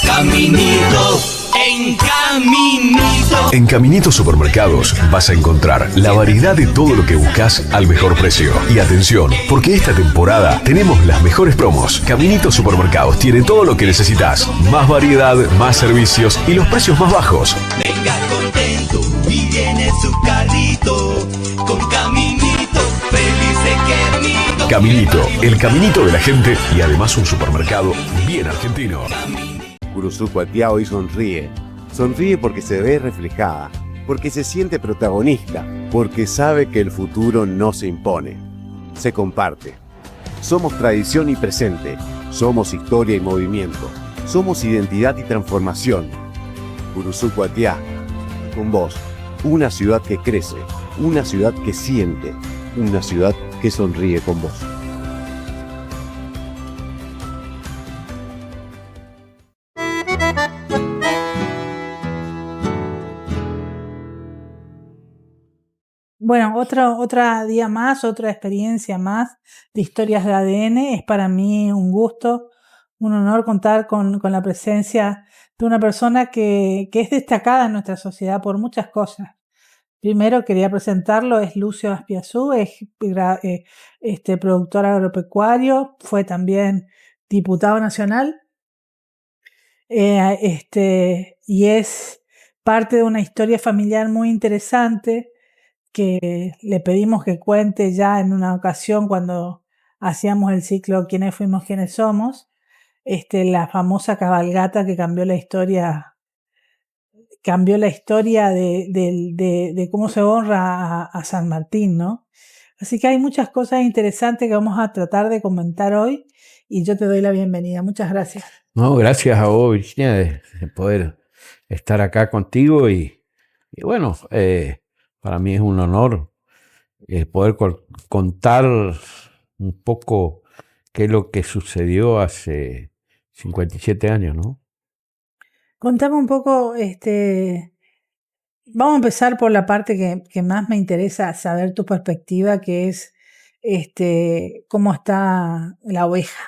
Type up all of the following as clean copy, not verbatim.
Caminito, en Caminito. En Caminito Supermercados vas a encontrar la variedad de todo lo que buscas al mejor precio. Y atención, porque esta temporada tenemos las mejores promos. Caminito Supermercados tiene todo lo que necesitas. Más variedad, más servicios y los precios más bajos. Venga contento y viene su carrito. Con Caminito, feliz de Caminito. Caminito, el caminito de la gente y además un supermercado bien argentino. Curuzú Cuatiá hoy sonríe. Sonríe porque se ve reflejada, porque se siente protagonista, porque sabe que el futuro no se impone, se comparte. Somos tradición y presente, somos historia y movimiento, somos identidad y transformación. Curuzú Cuatiá, con vos, una ciudad que crece, una ciudad que siente, una ciudad que sonríe con vos. Bueno, otra día más, otra experiencia más de Historias de ADN. Es para mí un gusto, un honor contar con la presencia de una persona que es destacada en nuestra sociedad por muchas cosas. Primero quería presentarlo, es Lucio Aspiazú, es productor agropecuario, fue también diputado nacional y es parte de una historia familiar muy interesante que le pedimos que cuente ya en una ocasión cuando hacíamos el ciclo ¿Quiénes fuimos, quiénes somos? La famosa cabalgata que cambió la historia de cómo se honra a San Martín, ¿no? Así que hay muchas cosas interesantes que vamos a tratar de comentar hoy y yo te doy la bienvenida. Muchas gracias. No, gracias a vos, Virginia, de poder estar acá contigo y bueno, para mí es un honor poder contar un poco qué es lo que sucedió hace 57 años, ¿no? Contame un poco, vamos a empezar por la parte que más me interesa saber tu perspectiva, que es cómo está la oveja.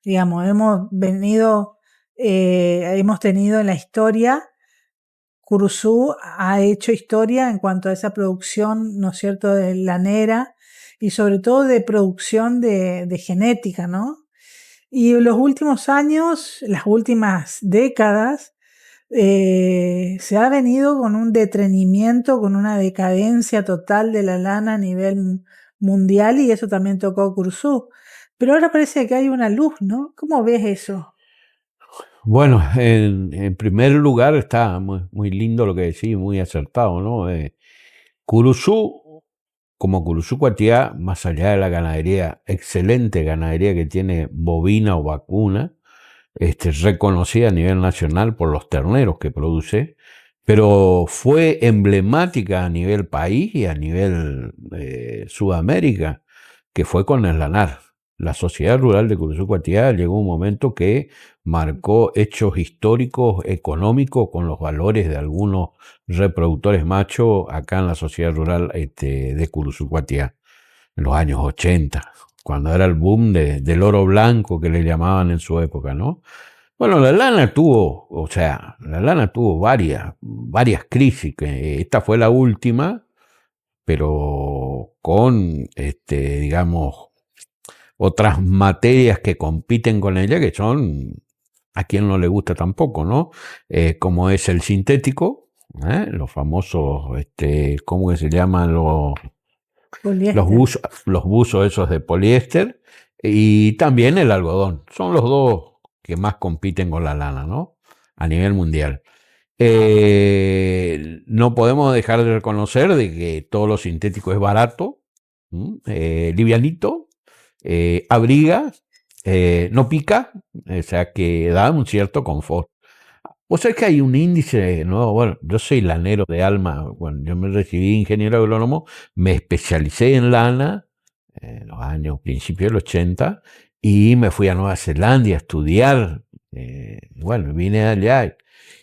Digamos, hemos tenido en la historia, Curuzú ha hecho historia en cuanto a esa producción, ¿no es cierto?, de lanera y sobre todo de producción de genética, ¿no? Y en los últimos años, las últimas décadas, se ha venido con un detenimiento, con una decadencia total de la lana a nivel mundial y eso también tocó a Curuzú. Pero ahora parece que hay una luz, ¿no? ¿Cómo ves eso? Bueno, en primer lugar está muy lindo lo que decís, muy acertado, ¿no? Curuzú, como Curuzú Cuatiá, más allá de la ganadería, excelente ganadería que tiene bovina o vacuna, reconocida a nivel nacional por los terneros que produce, pero fue emblemática a nivel país y a nivel Sudamérica, que fue con el lanar. La sociedad rural de Curuzú Cuatiá llegó un momento que marcó hechos históricos, económicos, con los valores de algunos reproductores machos acá en la sociedad rural de Curuzú Cuatiá. en los años 80, cuando era el boom del oro blanco que le llamaban en su época, ¿no? Bueno, la lana tuvo varias crisis, que esta fue la última, pero con, digamos, otras materias que compiten con ella, que son, a quien no le gusta tampoco, ¿no? Como es el sintético, los famosos, ¿cómo que se llaman? Poliéster. Los buzos esos de poliéster, y también el algodón. Son los dos que más compiten con la lana, ¿no? A nivel mundial. No podemos dejar de reconocer de que todo lo sintético es barato, livianito, abriga, no pica, o sea que da un cierto confort. Vos sabés que hay un índice, ¿no? Bueno, yo soy lanero de alma, bueno, yo me recibí ingeniero agrónomo, me especialicé en lana en los años, principios del 80, y me fui a Nueva Zelanda a estudiar. Bueno, vine allá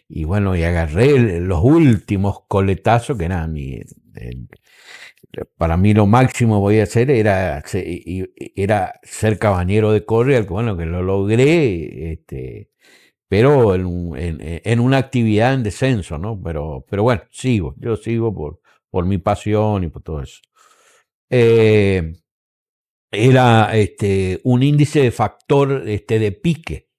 y bueno, y agarré los últimos coletazos que eran para mí lo máximo voy a hacer era ser cabañero de Corrial, que bueno, que lo logré, pero en una actividad en descenso, ¿no? Pero bueno, yo sigo por mi pasión y por todo eso. Era un índice de factor de pique.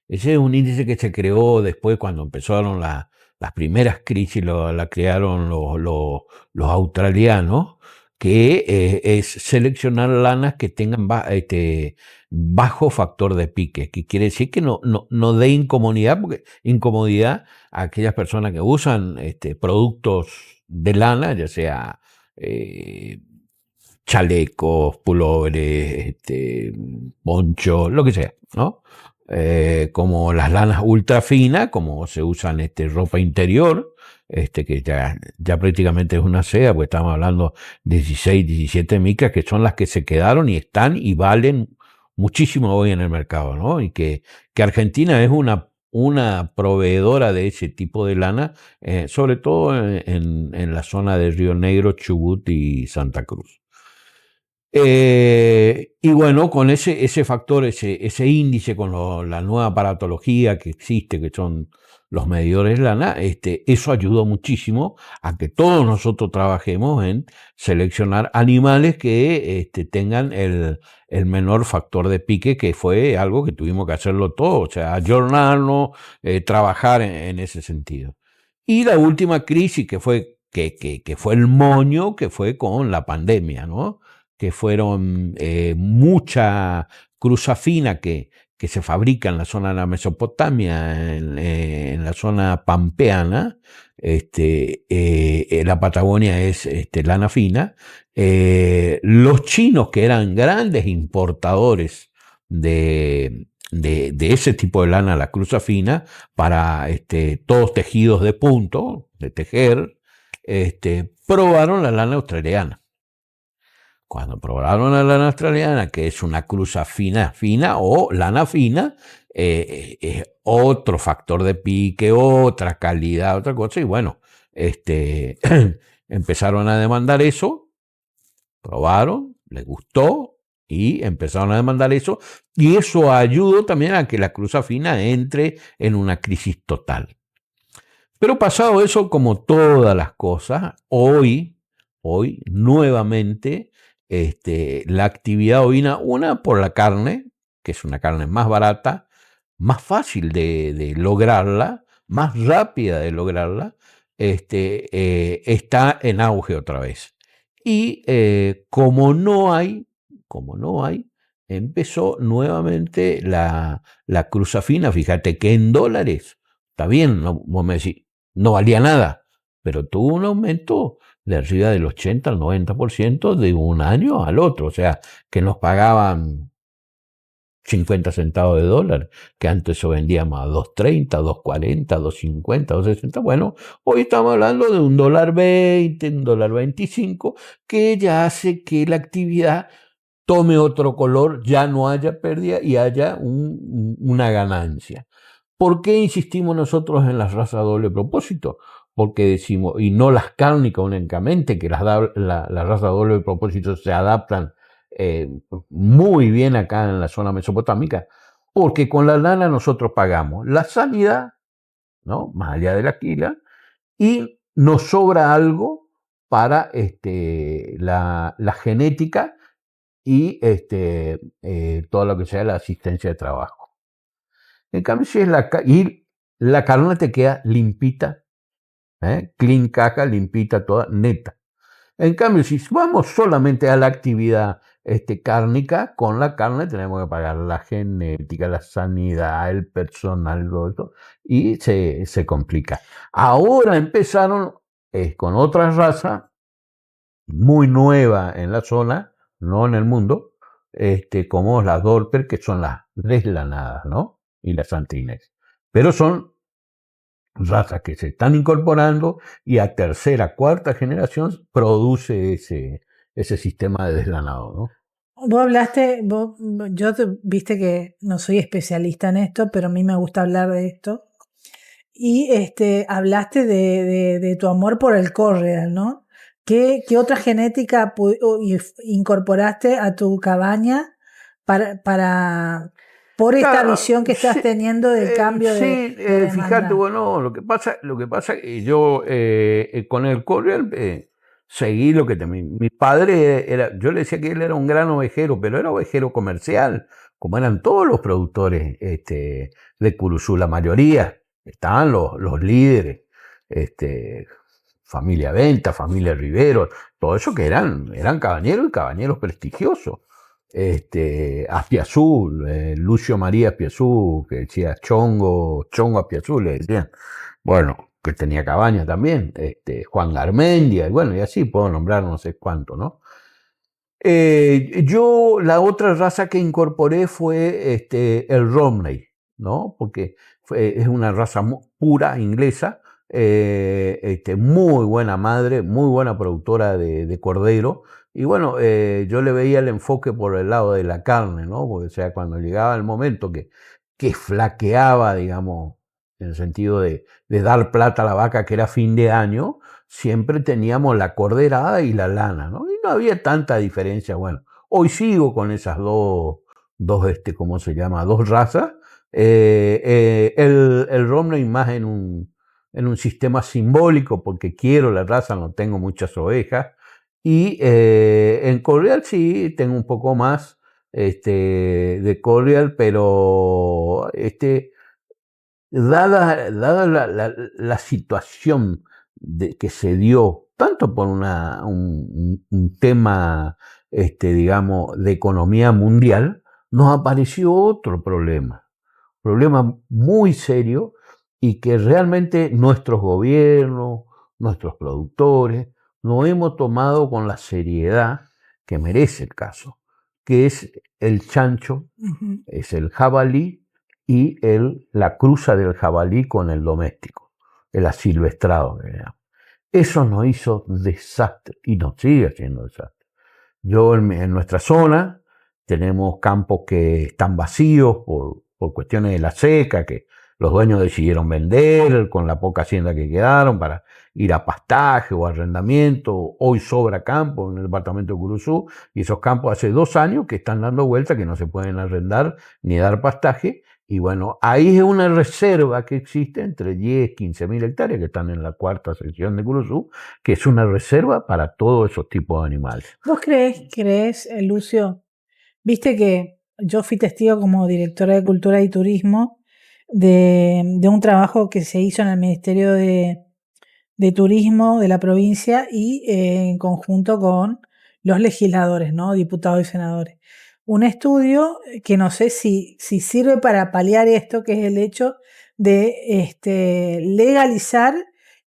Ese es un índice que se creó después cuando empezaron las primeras crisis, la crearon los australianos, que es seleccionar lanas que tengan bajo factor de pique, que quiere decir que no dé incomodidad, porque incomodidad a aquellas personas que usan productos de lana, ya sea chalecos, pulóveres, ponchos, lo que sea, ¿no? Como las lanas ultra finas, como se usan ropa interior, que ya prácticamente es una seda, porque estamos hablando de 16, 17 micras, que son las que se quedaron y están y valen muchísimo hoy en el mercado, ¿no? Y que Argentina es una proveedora de ese tipo de lana, sobre todo en la zona de Río Negro, Chubut y Santa Cruz. Y bueno, con ese factor, ese índice, con la nueva aparatología que existe, que son los medidores lana, eso ayudó muchísimo a que todos nosotros trabajemos en seleccionar animales que tengan el menor factor de pique, que fue algo que tuvimos que hacerlo todo, o sea, ayornarnos, trabajar en ese sentido. Y la última crisis que fue el moño, que fue con la pandemia, ¿no? Que fueron mucha cruza fina que se fabrica en la zona de la Mesopotamia, en la zona pampeana. La Patagonia es lana fina. Los chinos, que eran grandes importadores de ese tipo de lana, la cruza fina, para todos tejidos de punto, de tejer, probaron la lana australiana. Cuando probaron la lana australiana, que es una cruza fina o lana fina, es otro factor de pique, otra calidad, otra cosa, y bueno, empezaron a demandar eso, probaron, les gustó, y empezaron a demandar eso, y eso ayudó también a que la cruza fina entre en una crisis total. Pero pasado eso, como todas las cosas, hoy nuevamente, la actividad ovina, una por la carne, que es una carne más barata, más fácil de lograrla, más rápida de lograrla, está en auge otra vez. Y como no hay, empezó nuevamente la cruza fina. Fíjate que en dólares, está bien, vos me decís, no valía nada, pero tuvo un aumento de arriba del 80 al 90% de un año al otro. O sea, que nos pagaban 50 centavos de dólar, que antes se vendíamos a 2.30, 2.40, 2.50, 2.60. Bueno, hoy estamos hablando de $1.20, $1.25, que ya hace que la actividad tome otro color, ya no haya pérdida y haya una ganancia. ¿Por qué insistimos nosotros en las razas doble propósito? porque decimos, y no las cárnicas únicamente, que las razas doble propósito se adaptan muy bien acá en la zona mesopotámica, porque con la lana nosotros pagamos la sanidad, ¿no? Más allá de la quila, y nos sobra algo para la genética y todo lo que sea la asistencia de trabajo. En cambio, si es y la carne te queda limpita, clean caca, limpita, toda neta. En cambio, si vamos solamente a la actividad cárnica, con la carne tenemos que pagar la genética, la sanidad, el personal, todo esto, y se complica. Ahora empezaron con otra raza muy nueva en la zona, no en el mundo, como las Dorper, que son las deslanadas, ¿no? Y las santines. Pero son razas que se están incorporando y a tercera, cuarta generación produce ese sistema de deslanado, ¿no? Vos hablaste, viste que no soy especialista en esto, pero a mí me gusta hablar de esto. Y hablaste de tu amor por el correal, ¿no? ¿Qué otra genética incorporaste a tu cabaña por esta visión que estás teniendo del cambio sí, de fíjate, bueno, lo que pasa es que yo con el correal seguí lo que mi padre era, yo le decía que él era un gran ovejero, pero era ovejero comercial, como eran todos los productores de Curuzú, la mayoría. Estaban los líderes, familia Venta, familia Rivero, todo eso que eran cabañeros y cabañeros prestigiosos. Aspiazú, Lucio María Aspiazú, que decía Chongo Aspiazú, le decían. Bueno, que tenía cabaña también, Juan Garmendia, y bueno, y así puedo nombrar no sé cuánto, ¿no? Yo, la otra raza que incorporé fue el Romney, ¿no? Porque es una raza pura inglesa, muy buena madre, muy buena productora de cordero. Y bueno, yo le veía el enfoque por el lado de la carne, ¿no? Porque, o sea, cuando llegaba el momento que flaqueaba, digamos, en el sentido de dar plata a la vaca, que era fin de año, siempre teníamos la corderada y la lana, ¿no? Y no había tanta diferencia. Bueno, hoy sigo con esas ¿cómo se llama? Dos razas. El Romney más en un sistema simbólico, porque quiero la raza, no tengo muchas ovejas. Y en correal sí, tengo un poco más de correal, pero dada la situación que se dio, tanto por un tema, digamos, de economía mundial, nos apareció otro problema muy serio y que realmente nuestros gobiernos, nuestros productores, no hemos tomado con la seriedad que merece el caso, que es el chancho, es el jabalí y la cruza del jabalí con el doméstico, el asilvestrado. Eso nos hizo desastre y nos sigue haciendo desastre. Yo en nuestra zona tenemos campos que están vacíos por cuestiones de la seca, que los dueños decidieron vender con la poca hacienda que quedaron para ir a pastaje o arrendamiento. Hoy sobra campo en el departamento de Curuzú y esos campos hace 2 años que están dando vuelta, que no se pueden arrendar ni dar pastaje. Y bueno, ahí es una reserva que existe entre 10 y 15 mil hectáreas que están en la cuarta sección de Curuzú, que es una reserva para todos esos tipos de animales. ¿Vos crees, Lucio? Viste que yo fui testigo como directora de Cultura y Turismo de un trabajo que se hizo en el Ministerio de Turismo de la provincia y en conjunto con los legisladores, ¿no? Diputados y senadores. Un estudio que no sé si sirve para paliar esto, que es el hecho de legalizar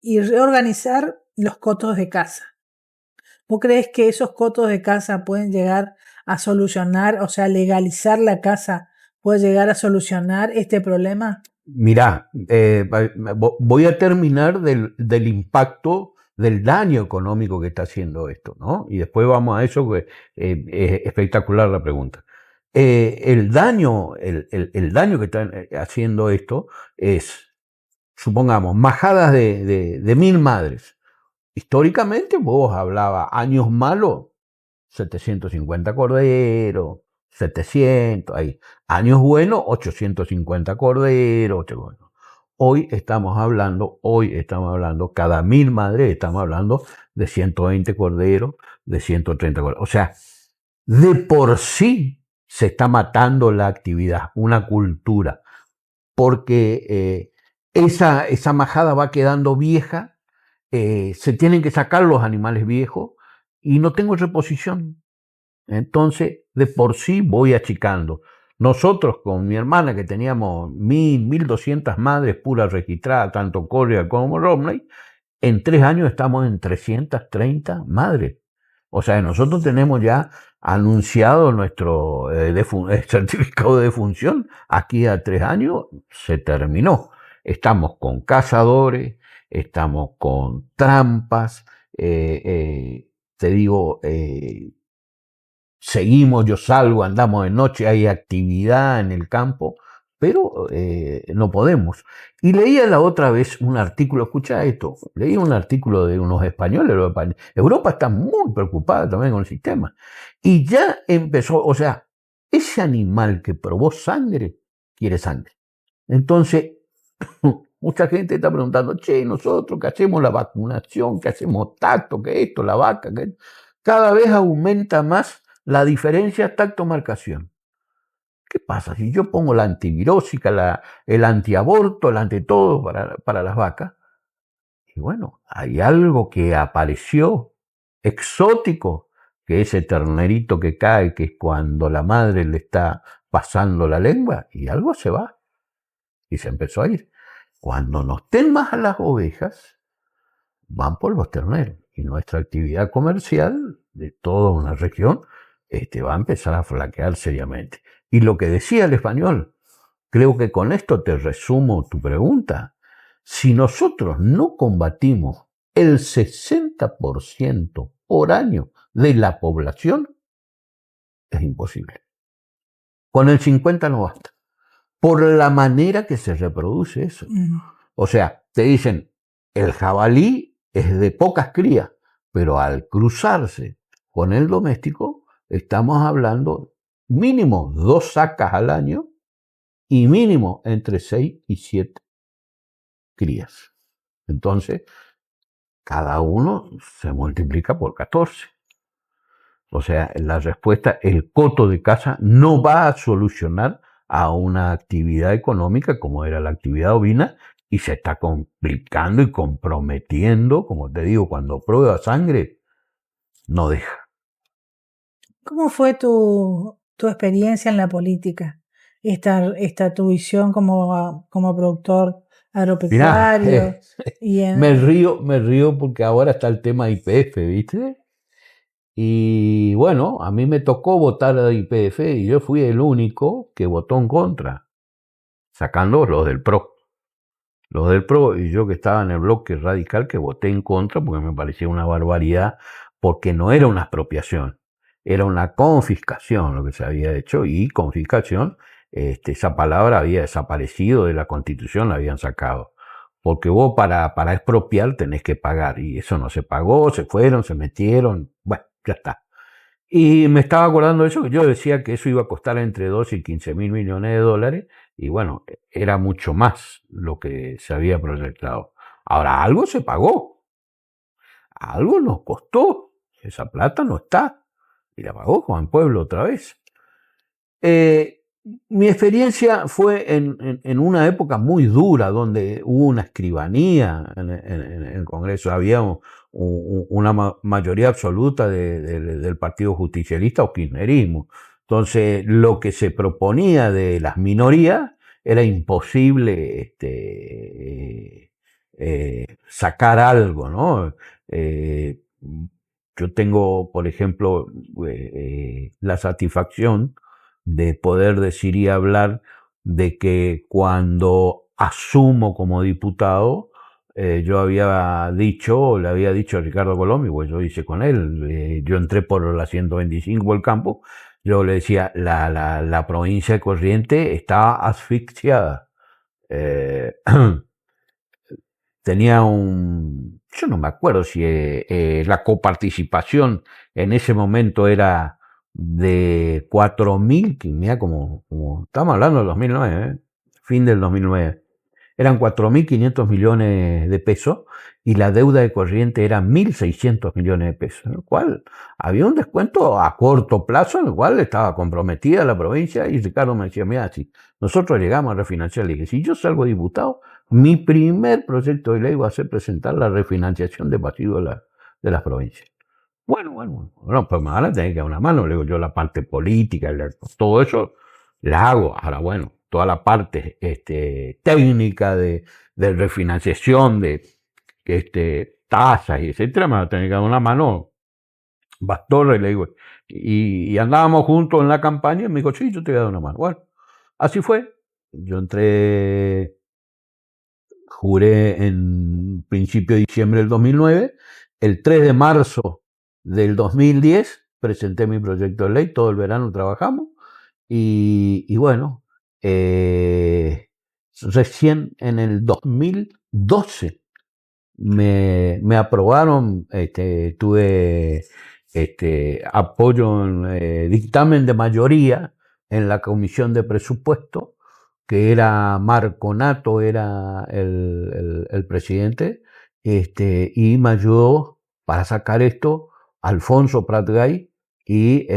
y reorganizar los cotos de caza. ¿Vos crees que esos cotos de caza pueden llegar a solucionar, o sea, legalizar la caza puede llegar a solucionar este problema? Mirá, voy a terminar del impacto, del daño económico que está haciendo esto, ¿no? Y después vamos a eso, que es espectacular la pregunta. El daño que está haciendo esto es supongamos, majadas de 1000 madres. Históricamente vos hablabas años malos, 750 corderos, 700, ahí. Años buenos, 850 corderos. Hoy estamos hablando, cada 1000 madres estamos hablando de 120 corderos, de 130 corderos. O sea, de por sí se está matando la actividad, una cultura, porque esa majada va quedando vieja, se tienen que sacar los animales viejos y no tengo reposición. Entonces, de por sí voy achicando. Nosotros con mi hermana, que teníamos 1200 madres puras registradas, tanto Correa como Romney, en 3 años estamos en 330 madres. O sea, nosotros tenemos ya anunciado nuestro certificado de defunción. Aquí a 3 años se terminó. Estamos con cazadores, estamos con trampas, te digo, seguimos, yo salgo, andamos de noche, hay actividad en el campo, pero no podemos. Y leía la otra vez un artículo, escucha esto, leí un artículo de unos españoles. Europa está muy preocupada también con el sistema. Y ya empezó, o sea, ese animal que probó sangre, quiere sangre. Entonces, mucha gente está preguntando, che, nosotros que hacemos la vacunación, que hacemos tacto, que esto, la vaca, que esto. Cada vez aumenta más la diferencia tacto-marcación. ¿Qué pasa? Si yo pongo la antivirósica, el antiaborto, el antitodo para las vacas, y bueno, hay algo que apareció exótico, que ese ternerito que cae, que es cuando la madre le está pasando la lengua, y algo se va. Y se empezó a ir. Cuando no estén más a las ovejas, van por los terneros. Y nuestra actividad comercial de toda una región va a empezar a flaquear seriamente. Y lo que decía el español, creo que con esto te resumo tu pregunta. Si nosotros no combatimos el 60% por año de la población, es imposible. Con el 50% no basta. Por la manera que se reproduce eso. O sea, te dicen, el jabalí es de pocas crías, pero al cruzarse con el doméstico, estamos hablando mínimo 2 sacas al año y mínimo entre 6 y 7 crías. Entonces, cada uno se multiplica por 14. O sea, la respuesta, el coto de caza no va a solucionar a una actividad económica como era la actividad ovina, y se está complicando y comprometiendo, como te digo, cuando prueba sangre, no deja. ¿Cómo fue tu experiencia en la política? Esta tu visión como productor agropecuario. Mirá, me río porque ahora está el tema YPF, ¿viste? Y bueno, a mí me tocó votar a YPF y yo fui el único que votó en contra, sacando los del PRO. Los del PRO y yo, que estaba en el bloque radical, que voté en contra porque me parecía una barbaridad, porque no era una expropiación, era una confiscación lo que se había hecho, y confiscación, esa palabra había desaparecido de la Constitución, la habían sacado. Porque vos para expropiar tenés que pagar, y eso no se pagó, se fueron, se metieron, bueno, ya está. Y me estaba acordando de eso, que yo decía que eso iba a costar entre 12 y 15 mil millones de dólares, y bueno, era mucho más lo que se había proyectado. Ahora, algo se pagó, algo nos costó, esa plata no está, y la pagó Juan Pueblo otra vez. Mi experiencia fue en una época muy dura, donde hubo una escribanía en el Congreso, había una mayoría absoluta del Partido Justicialista o Kirchnerismo. Entonces, lo que se proponía de las minorías era imposible sacar algo, ¿no? Yo tengo, por ejemplo, la satisfacción de poder decir y hablar de que cuando asumo como diputado, yo había dicho, le había dicho a Ricardo Colombia, pues yo hice con él, yo entré por la 125 por el campo, yo le decía, la provincia de Corrientes está asfixiada. tenía yo no me acuerdo si la coparticipación en ese momento era de 4.000, que mira como estamos hablando del 2009, fin del 2009. Eran 4.500 millones de pesos y la deuda de corriente era 1.600 millones de pesos, en el cual había un descuento a corto plazo en el cual estaba comprometida la provincia y Ricardo me decía, mira, si nosotros llegamos a refinanciar, le dije, si yo salgo diputado, mi primer proyecto de ley va a ser presentar la refinanciación de pasivos de las provincias. Bueno, pues me van a tener que dar una mano, le digo yo la parte política, todo eso la hago. Ahora, bueno, toda la parte técnica de refinanciación, de tasas y etcétera, me va a tener que dar una mano Bastorre, le digo. Y andábamos juntos en la campaña y me dijo, sí, yo te voy a dar una mano. Bueno, así fue. Yo juré en principio de diciembre del 2009, el 3 de marzo del 2010 presenté mi proyecto de ley, todo el verano trabajamos y bueno, recién en el 2012 me aprobaron, tuve apoyo en dictamen de mayoría en la Comisión de Presupuesto, que era Marco Nato, era el presidente, y me ayudó para sacar esto Alfonso Pratgay y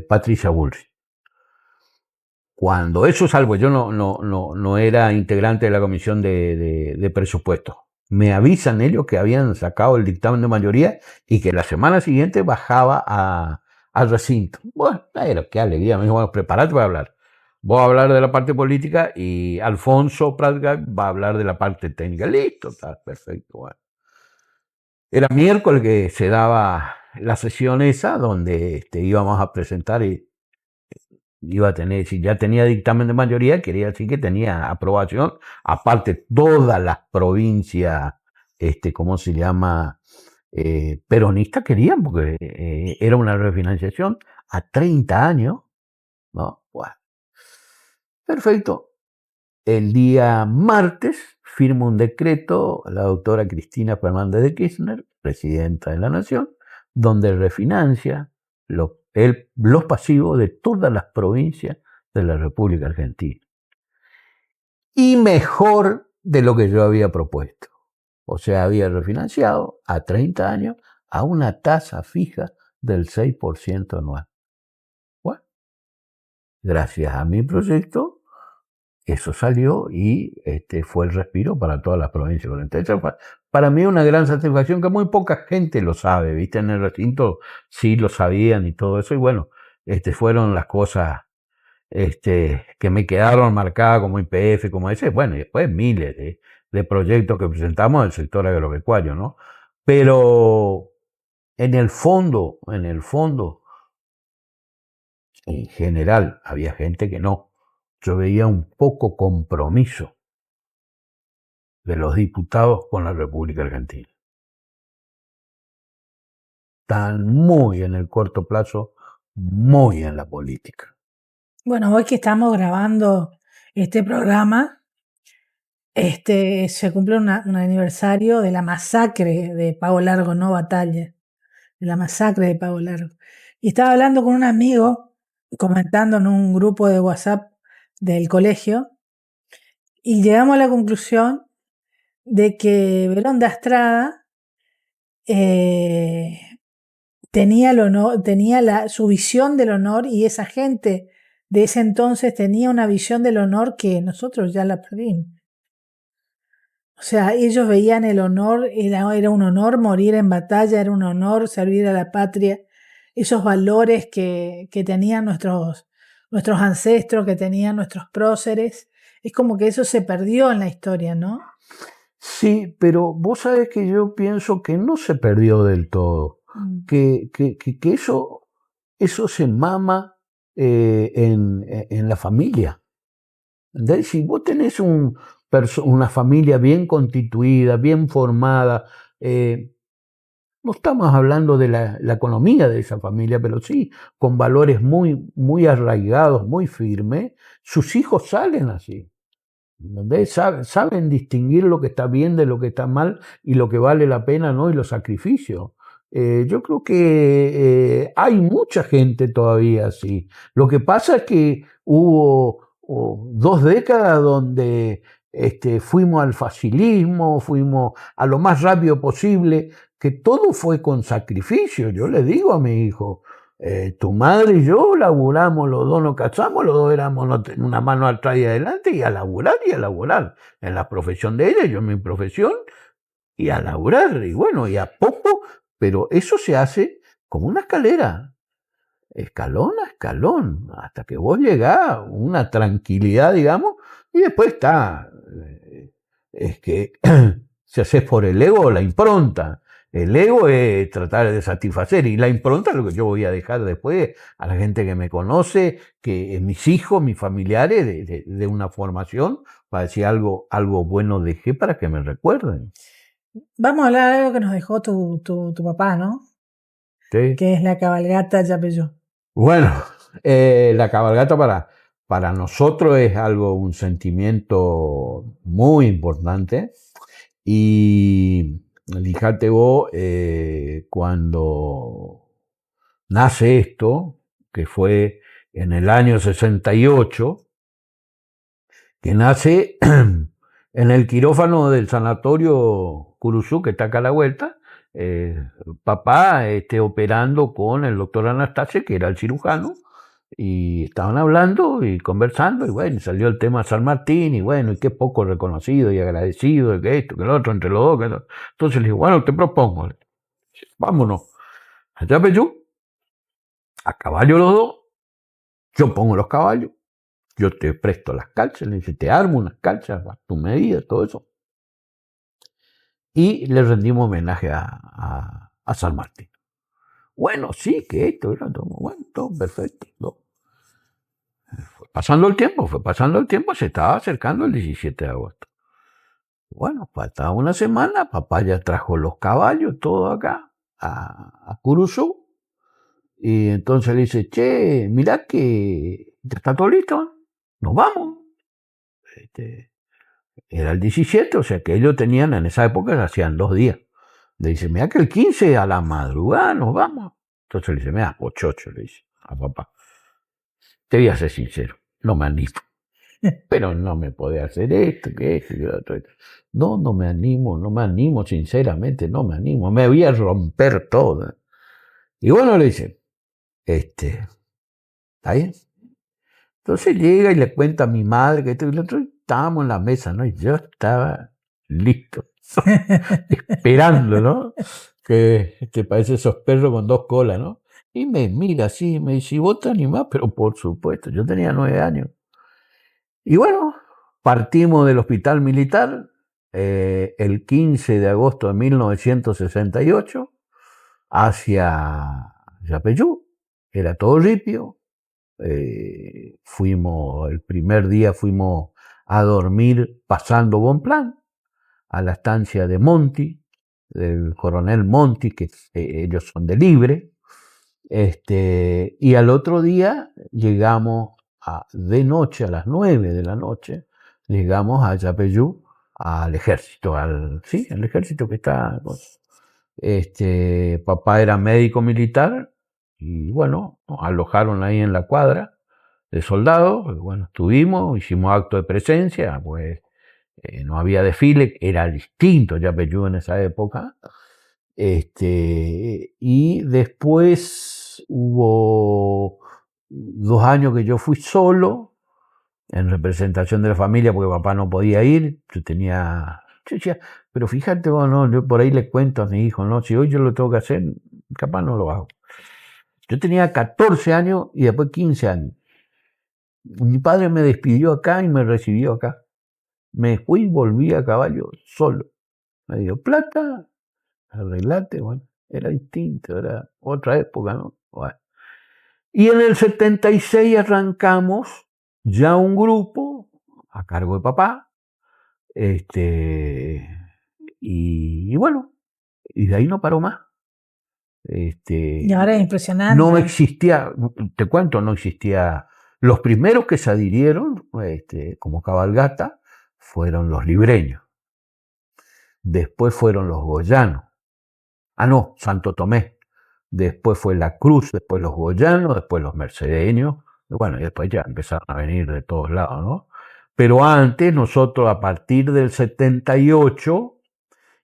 Patricia Bullrich. Cuando eso salvo, yo no era integrante de la Comisión de Presupuesto. Me avisan ellos que habían sacado el dictamen de mayoría y que la semana siguiente bajaba al recinto. Bueno, pero qué alegría. Me dijo, bueno, prepárate para hablar. Voy a hablar de la parte política y Alfonso Pratgay va a hablar de la parte técnica. Listo, está perfecto. Bueno. Era miércoles que se daba la sesión esa donde íbamos a presentar y iba a tener, si ya tenía dictamen de mayoría, quería decir que tenía aprobación, aparte todas las provincias, ¿cómo se llama? Peronistas querían, porque era una refinanciación a 30 años, ¿no? Bueno, perfecto. El día martes firma un decreto la doctora Cristina Fernández de Kirchner, presidenta de la Nación, donde refinancia los pasivos de todas las provincias de la República Argentina. Y mejor de lo que yo había propuesto. O sea, había refinanciado a 30 años a una tasa fija del 6% anual. Bueno, gracias a mi proyecto, eso salió y fue el respiro para todas las provincias. Entonces, para mí una gran satisfacción que muy poca gente lo sabe, ¿viste? En el recinto sí lo sabían y todo eso. Y bueno, fueron las cosas que me quedaron marcadas como IPF, como ese. Bueno, y después miles de proyectos que presentamos del sector agropecuario, ¿no? Pero en el fondo, en general, había gente que no. Yo veía un poco compromiso de los diputados con la República Argentina. Están muy en el corto plazo, muy en la política. Bueno, hoy que estamos grabando este programa, se cumple un aniversario de la masacre de Pago Largo, no batalla, de la masacre de Pago Largo. Y estaba hablando con un amigo, comentando en un grupo de WhatsApp del colegio, y llegamos a la conclusión de que Verón de Astrada tenía el honor, su visión del honor, y esa gente de ese entonces tenía una visión del honor que nosotros ya la perdimos. O sea, ellos veían el honor, era un honor morir en batalla, era un honor servir a la patria, esos valores que tenían nuestros ancestros, que tenían nuestros próceres. Es como que eso se perdió en la historia, ¿no? Sí, pero vos sabés que yo pienso que no se perdió del todo, que eso se mama en la familia. ¿Entendés? Si vos tenés una familia bien constituida, bien formada, no estamos hablando de la economía de esa familia, pero sí con valores muy, muy arraigados, muy firmes, sus hijos salen así. ¿entendés? Saben distinguir lo que está bien de lo que está mal y lo que vale la pena, ¿no? Y los sacrificios. Yo creo que hay mucha gente todavía así. Lo que pasa es que hubo 2 décadas donde fuimos al facilismo, fuimos a lo más rápido posible, que todo fue con sacrificio. Yo le digo a mi hijo, tu madre y yo laburamos, los dos nos casamos, los dos éramos una mano atrás y adelante, y a laburar y a laburar. En la profesión de ella, yo en mi profesión, y a laburar, y bueno, y a poco, pero eso se hace como una escalera, escalón a escalón, hasta que vos llegás a una tranquilidad, digamos, y después está, es que se hace por el ego o la impronta. El ego es tratar de satisfacer, y la impronta es lo que yo voy a dejar después a la gente que me conoce, que mis hijos, mis familiares, de una formación, para decir algo bueno dejé para que me recuerden. Vamos a hablar de algo que nos dejó tu papá, ¿no? ¿Sí? Que es la cabalgata Yapeyú. Bueno, la cabalgata para nosotros es un sentimiento muy importante, y fíjate vos, cuando nace esto, que fue en el año 68, que nace en el quirófano del sanatorio Curuzú, que está acá a la vuelta, papá operando con el doctor Anastasio, que era el cirujano, y estaban hablando y conversando, y bueno, salió el tema San Martín, y bueno, y qué poco reconocido y agradecido, de que esto, que lo otro, entre los dos. Entonces le dije, bueno, te propongo, vámonos a Yapeyú, a caballo los dos, yo pongo los caballos, yo te presto las calzas, le dije, te armo unas calzas a tu medida, todo eso. Y le rendimos homenaje a San Martín. Bueno, sí, que esto, bueno, todo perfecto. ¿No? Fue pasando el tiempo, se estaba acercando el 17 de agosto. Bueno, faltaba una semana, papá ya trajo los caballos, todo acá, a Curuzú. Y entonces le dice, che, mirá que ya está todo listo, nos vamos. Era el 17, o sea que ellos tenían, en esa época, hacían 2 días. Le dice, mira que el 15 a la madrugada nos vamos. Entonces le dice, mira, pochocho, le dice a papá. Te voy a ser sincero, no me animo. Pero no me podés hacer esto, que esto, que lo otro. No me animo, sinceramente, no me animo. Me voy a romper todo. Y bueno, le dice, ¿está bien? Entonces llega y le cuenta a mi madre que esto y lo otro. Estábamos en la mesa, ¿no? Y yo estaba listo, esperando, ¿no? Que parece esos perros con 2 colas, ¿no? Y me mira así, me dice, ¿vos te animás? Pero por supuesto, yo tenía 9 años. Y bueno, partimos del hospital militar el 15 de agosto de 1968 hacia Yapeyú. Era todo ripio. El primer día fuimos a dormir pasando Bonpland, a la estancia de Monti, del coronel Monti, que ellos son de Libre. Y al otro día llegamos de noche, a las 9 de la noche, llegamos a Yapeyú, al ejército, al ejército que está. Papá era médico militar, y bueno, nos alojaron ahí en la cuadra de soldados. Bueno, estuvimos, hicimos acto de presencia, pues no había desfile, era distinto Yapeyú en esa época. Y después hubo 2 años que yo fui solo, en representación de la familia, porque papá no podía ir. Yo decía, pero fíjate vos, no, yo por ahí le cuento a mi hijo, no, si hoy yo lo tengo que hacer, capaz no lo hago. Yo tenía 14 años y después 15 años. Mi padre me despidió acá y me recibió acá. Me fui y volví a caballo solo. Me dio plata, arreglate, bueno, era distinto, era otra época, ¿no? Bueno. Y en el 76 arrancamos ya un grupo a cargo de papá, y bueno, y de ahí no paró más. Y ahora es impresionante. No existía, te cuento, no existía. Los primeros que se adhirieron como cabalgata fueron los libreños, después fueron los goyanos, no, Santo Tomé, después fue la Cruz, después los goyanos, después los mercedeños, bueno, y después ya empezaron a venir de todos lados, ¿no? Pero antes nosotros a partir del 78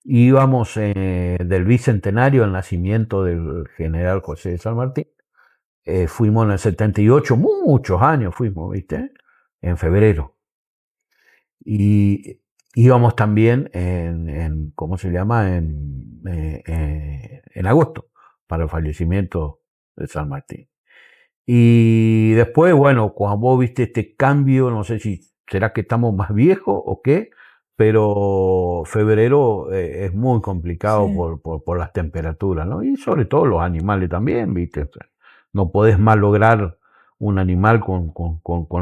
íbamos del bicentenario, el nacimiento del general José de San Martín, fuimos en el 78, muchos años fuimos, ¿viste? En febrero. Y íbamos también ¿cómo se llama? En agosto, para el fallecimiento de San Martín. Y después, bueno, cuando vos viste este cambio, no sé si será que estamos más viejos o qué, pero febrero es muy complicado Sí. por las temperaturas, ¿no? Y sobre todo los animales también, ¿viste? O sea, no podés malograr un animal con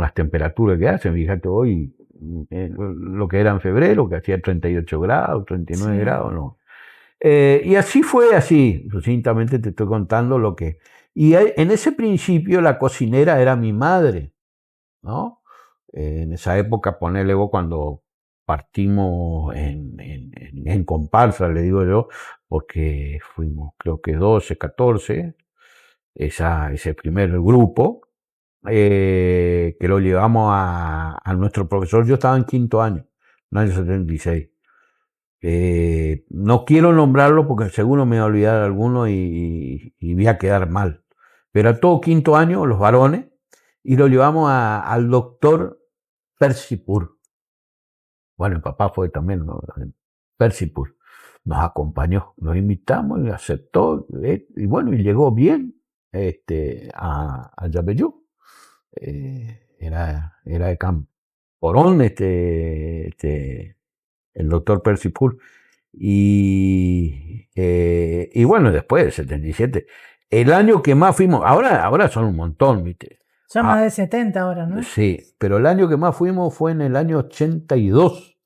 las temperaturas que hacen. Fíjate hoy lo que era en febrero, que hacía 38 grados, 39 Sí. grados, ¿no? Y así fue, así, sucintamente te estoy contando lo que... Y en ese principio la cocinera era mi madre, ¿no? En esa época, ponele vos cuando partimos en comparsa, le digo yo, porque fuimos creo que 12, 14, ese primer grupo, que lo llevamos a nuestro profesor. Yo estaba en quinto año, en el año 76. No quiero nombrarlo porque seguro me voy a olvidar de alguno y voy a quedar mal. Pero a todo quinto año, los varones, y lo llevamos al doctor Persipur. Bueno, el papá fue también, ¿no? Persipur. Nos acompañó, nos invitamos y aceptó, y bueno, y llegó bien a Yapeyú. Era de Camporón, el doctor Persipur. Y bueno, después del 77, el año que más fuimos, ahora son un montón, ¿viste? Son más de 70 ahora, ¿no? Sí, pero el año que más fuimos fue en el año 82,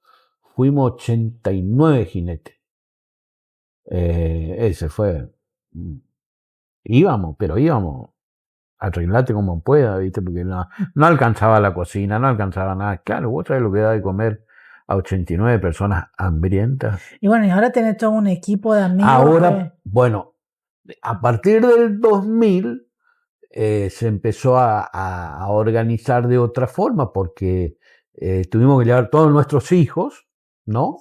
fuimos 89 jinetes. Ese fue, íbamos, arreglate como pueda, ¿viste? Porque no alcanzaba la cocina, no alcanzaba nada. Claro, vos sabés lo que da de comer a 89 personas hambrientas. Y bueno, y ahora tenés todo un equipo de amigos. Ahora, bueno, a partir del 2000 se empezó a organizar de otra forma porque tuvimos que llevar todos nuestros hijos, ¿no?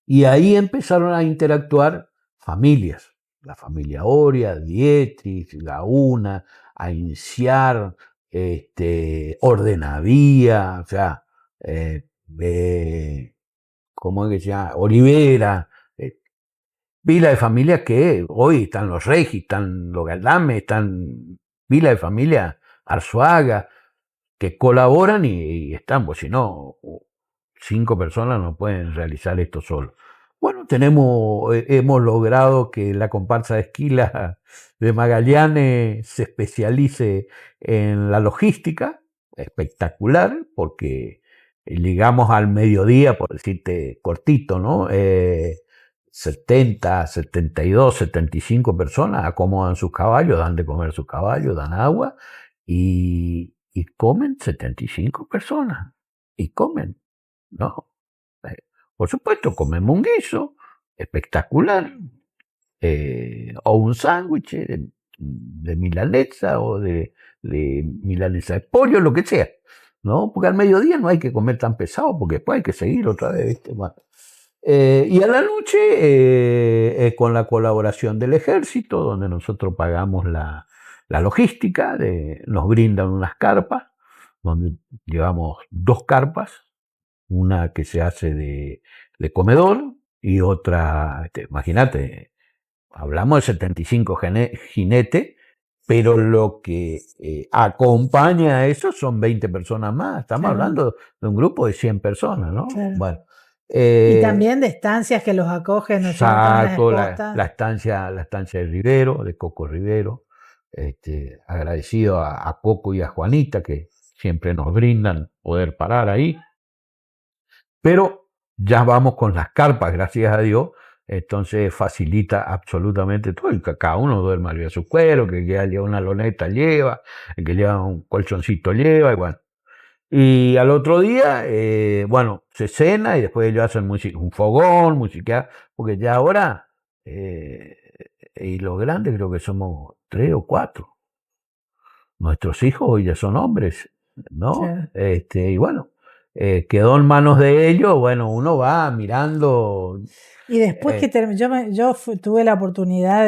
Y ahí empezaron a interactuar familias. La familia Oria, Dietrich, Gauna, Ainciar, Ordenavía, o sea, ¿cómo es que se llama? Olivera, pila de familias que hoy están los Regis, están los Galdames, están pila de familias Arzuaga, que colaboran y están, pues si no, 5 personas no pueden realizar esto solo. Bueno, hemos logrado que la comparsa de Esquila de Magallanes se especialice en la logística, espectacular, porque llegamos al mediodía, por decirte cortito, ¿no? 70, 72, 75 personas acomodan sus caballos, dan de comer sus caballos, dan agua y comen 75 personas. Y comen, ¿no? Por supuesto, comemos un guiso espectacular, o un sándwich de milanesa o de milanesa de pollo, lo que sea, ¿no? Porque al mediodía no hay que comer tan pesado porque después hay que seguir otra vez, ¿viste? Bueno, y a la noche, con la colaboración del ejército, donde nosotros pagamos la logística, nos brindan unas carpas, donde llevamos 2 carpas, una que se hace de comedor y otra, imagínate, hablamos de 75 jinetes, pero lo que acompaña a eso son 20 personas más. Estamos Claro. hablando de un grupo de 100 personas, ¿no? Claro. Bueno, Y también de estancias que los acogen, ¿no es cierto? En las exacto, costas. la estancia de Rivero, de Coco Rivero. Agradecido a Coco y a Juanita que siempre nos brindan poder parar ahí. Pero ya vamos con las carpas, gracias a Dios, entonces facilita absolutamente todo, y que cada uno duerma arriba de su cuero, que lleva una loneta lleva, el que lleva un colchoncito lleva, y bueno. Y al otro día, bueno, se cena y después ellos hacen un fogón, música, porque ya ahora, y los grandes creo que somos 3 o 4. Nuestros hijos hoy ya son hombres, ¿no? Y bueno, quedó en manos de ellos, bueno, uno va mirando. Y después que tuve la oportunidad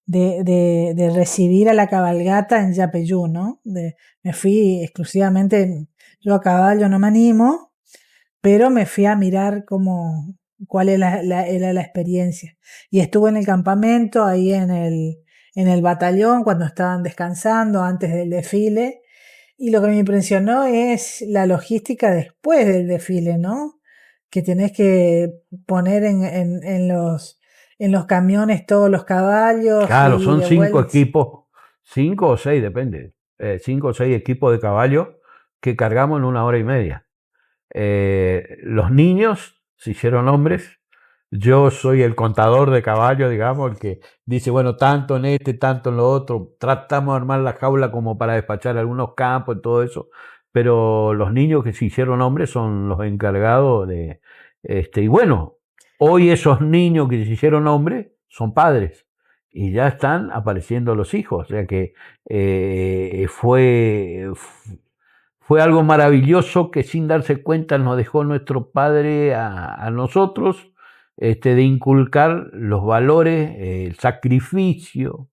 de recibir a la cabalgata en Yapeyú, ¿no? Me fui exclusivamente, yo a caballo no me animo, pero me fui a mirar cuál era la experiencia. Y estuve en el campamento, ahí en el batallón, cuando estaban descansando antes del desfile. Y lo que me impresionó es la logística después del desfile, ¿no? Que tenés que poner en los camiones todos los caballos. Claro, son 5 equipos, 5 o 6, depende. 5 o 6 equipos de caballos que cargamos en 1 hora y media. Los niños se hicieron hombres. Yo soy el contador de caballos, digamos, el que dice, bueno, tanto en tanto en lo otro. Tratamos de armar la jaula como para despachar algunos campos y todo eso. Pero los niños que se hicieron hombres son los encargados de... y bueno, hoy esos niños que se hicieron hombres son padres y ya están apareciendo los hijos. O sea que fue algo maravilloso que sin darse cuenta nos dejó nuestro padre a nosotros, de inculcar los valores, el sacrificio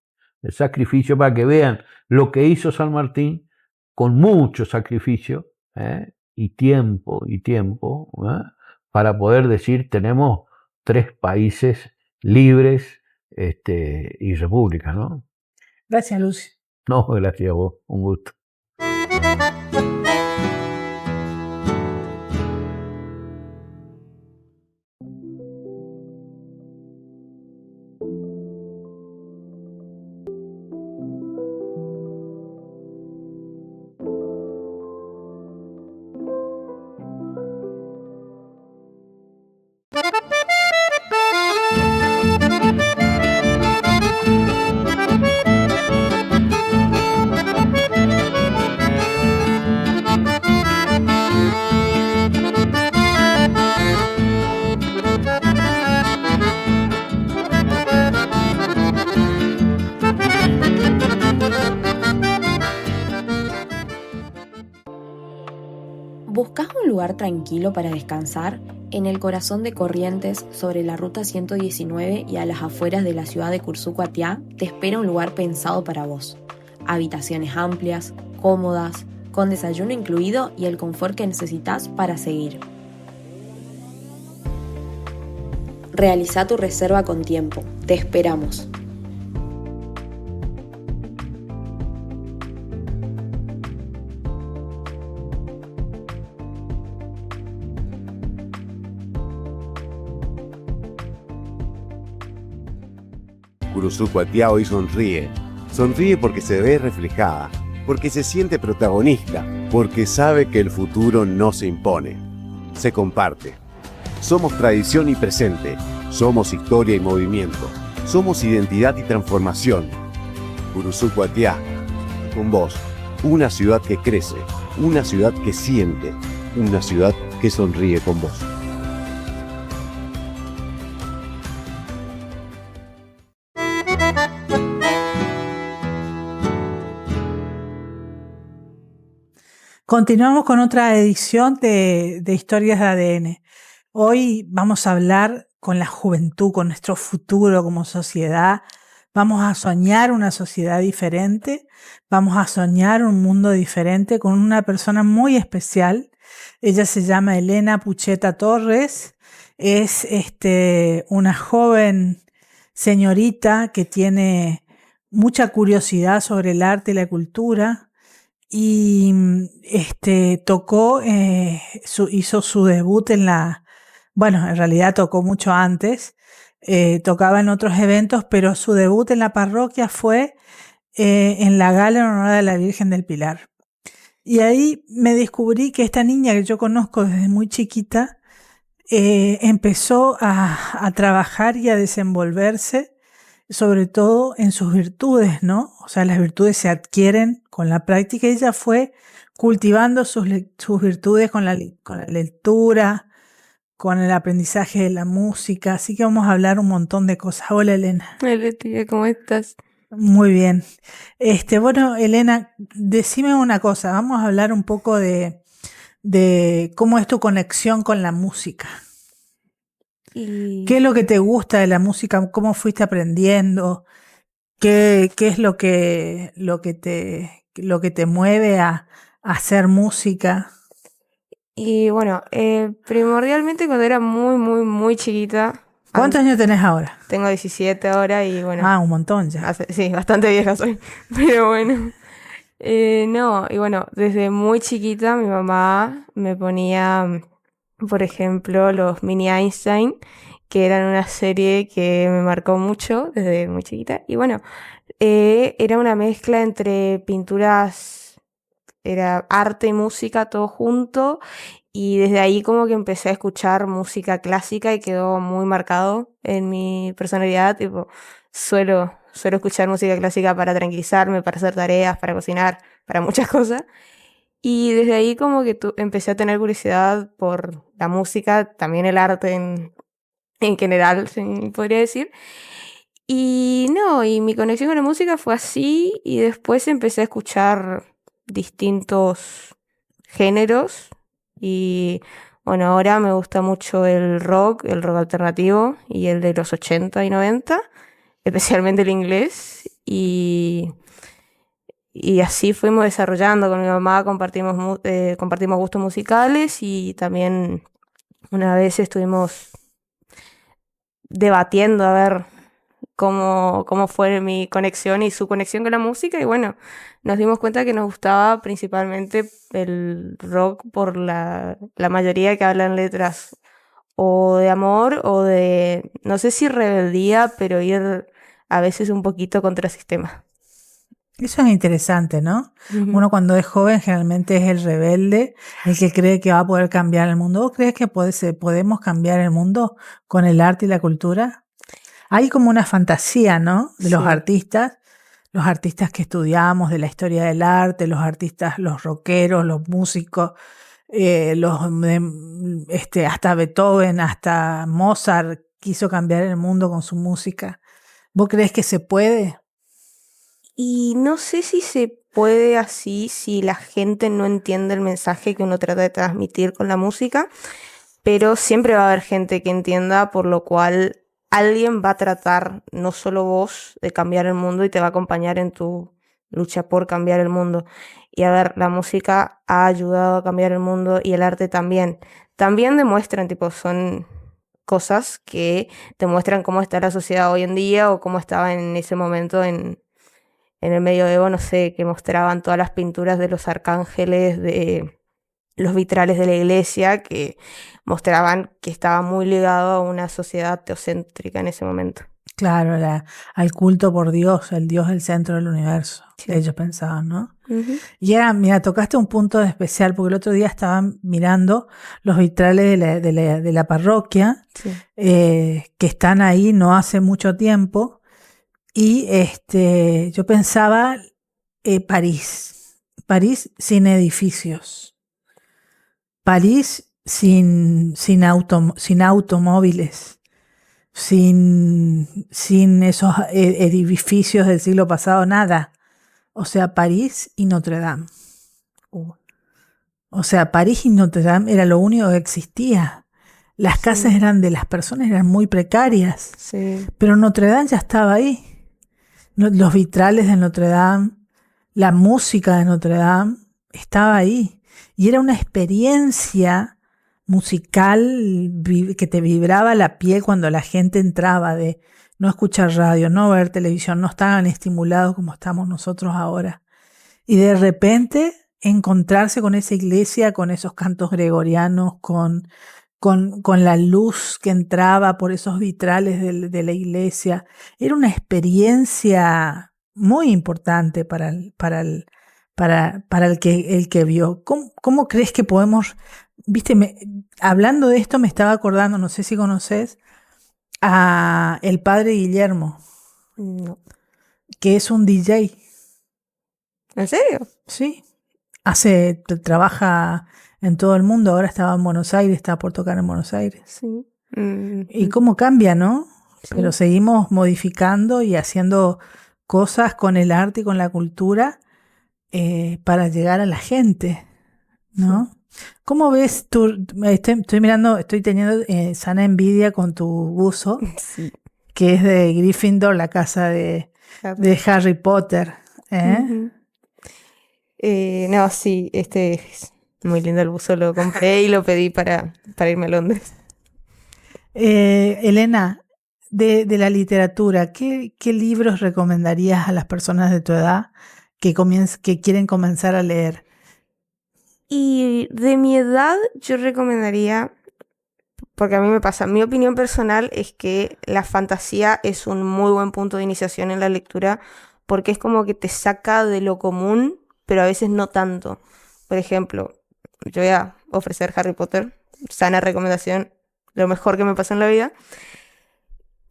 para que vean lo que hizo San Martín con mucho sacrificio y tiempo, para poder decir tenemos 3 países libres y república, ¿no? Gracias, Lucy. No, gracias a vos, un gusto. ¿Buscás un lugar tranquilo para descansar? En el corazón de Corrientes, sobre la ruta 119 y a las afueras de la ciudad de Curzú-Cuatiá, te espera un lugar pensado para vos. Habitaciones amplias, cómodas, con desayuno incluido y el confort que necesitas para seguir. Realiza tu reserva con tiempo. Te esperamos. Curzú-Cuatiá hoy sonríe. Sonríe porque se ve reflejada, porque se siente protagonista, porque sabe que el futuro no se impone, se comparte. Somos tradición y presente, somos historia y movimiento, somos identidad y transformación. Curzú-Cuatiá, con vos, una ciudad que crece, una ciudad que siente, una ciudad que sonríe con vos. Continuamos con otra edición de Historias de ADN. Hoy vamos a hablar con la juventud, con nuestro futuro como sociedad. Vamos a soñar una sociedad diferente, vamos a soñar un mundo diferente con una persona muy especial. Ella se llama Elena Pucheta Torres, es una joven señorita que tiene mucha curiosidad sobre el arte y la cultura. Y hizo su debut en realidad tocó mucho antes, tocaba en otros eventos, pero su debut en la parroquia fue en la gala en honor a la Virgen del Pilar. Y ahí me descubrí que esta niña que yo conozco desde muy chiquita empezó a trabajar y a desenvolverse sobre todo en sus virtudes, ¿no? O sea, las virtudes se adquieren con la práctica. Ella fue cultivando sus virtudes con la lectura, con el aprendizaje de la música. Así que vamos a hablar un montón de cosas. Hola, Elena. Hola, tía, ¿cómo estás? Muy bien. Bueno, Elena, decime una cosa. Vamos a hablar un poco de cómo es tu conexión con la música. ¿Qué es lo que te gusta de la música? ¿Cómo fuiste aprendiendo? ¿Qué es lo que te mueve a hacer música? Y bueno, primordialmente cuando era muy, muy, muy chiquita. ¿Cuántos años tenés ahora? Tengo 17 ahora y bueno. Un montón ya. Sí, bastante vieja soy. Pero bueno. No, y bueno, desde muy chiquita mi mamá me ponía, por ejemplo, los Mini Einstein, que eran una serie que me marcó mucho desde muy chiquita. Y bueno, era una mezcla entre pinturas, era arte y música todo junto. Y desde ahí como que empecé a escuchar música clásica y quedó muy marcado en mi personalidad. Tipo, suelo escuchar música clásica para tranquilizarme, para hacer tareas, para cocinar, para muchas cosas. Y desde ahí como que empecé a tener curiosidad por la música, también el arte en general, se podría decir. Y mi conexión con la música fue así y después empecé a escuchar distintos géneros. Y bueno, ahora me gusta mucho el rock alternativo y el de los 80 y 90, especialmente el inglés. Y así fuimos desarrollando con mi mamá, compartimos gustos musicales y también una vez estuvimos debatiendo a ver cómo fue mi conexión y su conexión con la música. Y bueno, nos dimos cuenta que nos gustaba principalmente el rock por la mayoría que hablan letras o de amor o de, no sé si rebeldía, pero ir a veces un poquito contra el sistema. Eso es interesante, ¿no? Uh-huh. Uno cuando es joven generalmente es el rebelde, el que cree que va a poder cambiar el mundo. ¿Vos crees que podemos cambiar el mundo con el arte y la cultura? Hay como una fantasía, ¿no? De los artistas que estudiamos, de la historia del arte, los artistas, los rockeros, los músicos, hasta Beethoven, hasta Mozart quiso cambiar el mundo con su música. ¿Vos crees que se puede? Y no sé si se puede así, si la gente no entiende el mensaje que uno trata de transmitir con la música, pero siempre va a haber gente que entienda, por lo cual alguien va a tratar, no solo vos, de cambiar el mundo y te va a acompañar en tu lucha por cambiar el mundo. Y a ver, la música ha ayudado a cambiar el mundo y el arte también. También demuestran, son cosas que demuestran cómo está la sociedad hoy en día o cómo estaba en ese momento en el medioevo, no sé, que mostraban todas las pinturas de los arcángeles, de los vitrales de la iglesia, que mostraban que estaba muy ligado a una sociedad teocéntrica en ese momento. Claro, al culto por Dios, el Dios del centro del universo. Sí. Ellos pensaban, ¿no? Uh-huh. Y mira, tocaste un punto especial, porque el otro día estaba mirando los vitrales de la parroquia, sí. Que están ahí no hace mucho tiempo, y yo pensaba París sin edificios, París sin automóviles, sin esos edificios del siglo pasado, nada. O sea, París y Notre Dame. O sea, París y Notre Dame era lo único que existía. Las casas de las personas eran muy precarias, pero Notre Dame ya estaba ahí. Los vitrales de Notre Dame, la música de Notre Dame estaba ahí. Y era una experiencia musical que te vibraba la piel cuando la gente entraba, de no escuchar radio, no ver televisión, no estaban estimulados como estamos nosotros ahora. Y de repente encontrarse con esa iglesia, con esos cantos gregorianos, con la luz que entraba por esos vitrales de la iglesia. Era una experiencia muy importante para el que vio. ¿Cómo crees que podemos? Viste, hablando de esto me estaba acordando, no sé si conoces a el padre Guillermo. No. que es un DJ. ¿En serio? Sí. Trabaja en todo el mundo. Ahora estaba en Buenos Aires, está por tocar en Buenos Aires. Sí. Y cómo cambia, ¿no? Sí. Pero seguimos modificando y haciendo cosas con el arte y con la cultura para llegar a la gente, ¿no? ¿Cómo ves tú? Estoy mirando, estoy teniendo sana envidia con tu buzo, Sí. que es de Gryffindor, la casa de Harry Potter. Ujú. No, sí, este es muy lindo el buzo, lo compré y lo pedí para irme a Londres. Elena, de la literatura, ¿qué libros recomendarías a las personas de tu edad que quieren comenzar a leer? Y de mi edad yo recomendaría, porque a mí me pasa, mi opinión personal es que la fantasía es un muy buen punto de iniciación en la lectura, porque es como que te saca de lo común, pero a veces no tanto. Por ejemplo, yo voy a ofrecer Harry Potter, sana recomendación, lo mejor que me pasó en la vida.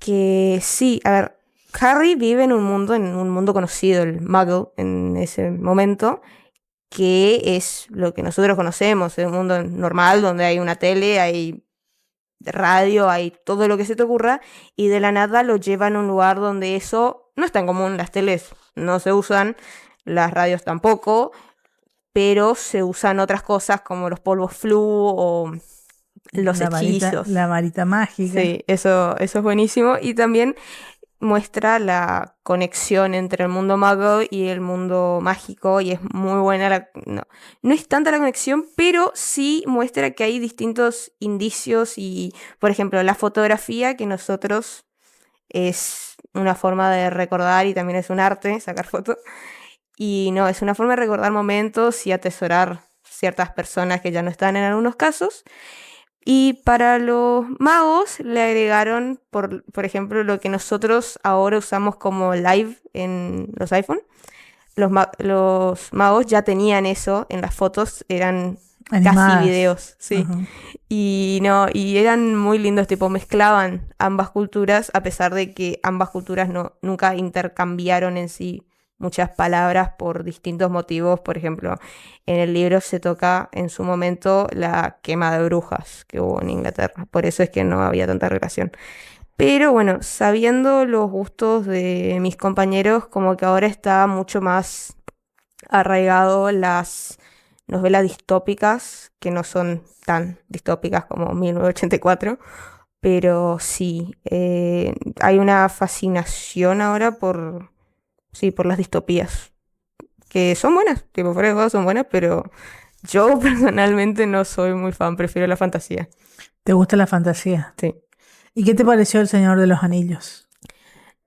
Que sí, a ver, Harry vive en un mundo conocido, el Muggle, en ese momento, que es lo que nosotros conocemos, es un mundo normal donde hay una tele, hay radio, hay todo lo que se te ocurra, y de la nada lo llevan a un lugar donde eso no es tan común, las teles no se usan, las radios tampoco, pero se usan otras cosas como los polvos flu o los hechizos. La varita mágica. Sí, eso es buenísimo. Y también muestra la conexión entre el mundo mago y el mundo mágico y es muy buena. No es tanta la conexión, pero sí muestra que hay distintos indicios y, por ejemplo, la fotografía que nosotros es una forma de recordar y también es un arte, sacar fotos. Y no, es una forma de recordar momentos y atesorar ciertas personas que ya no están en algunos casos. Y para los magos le agregaron, por ejemplo, lo que nosotros ahora usamos como live en los iPhone. Los magos ya tenían eso en las fotos, eran Animadas. casi videos, sí. Ajá. Y eran muy lindos, tipo mezclaban ambas culturas, a pesar de que ambas culturas nunca intercambiaron en sí muchas palabras por distintos motivos. Por ejemplo, en el libro se toca en su momento la quema de brujas que hubo en Inglaterra, por eso es que no había tanta relación. Pero bueno, sabiendo los gustos de mis compañeros, como que ahora está mucho más arraigado las novelas distópicas, que no son tan distópicas como 1984, pero sí, hay una fascinación ahora por las distopías, que son buenas, tipo fuera de juego son buenas, pero yo personalmente no soy muy fan, prefiero la fantasía. ¿Te gusta la fantasía? Sí. ¿Y qué te pareció El Señor de los Anillos?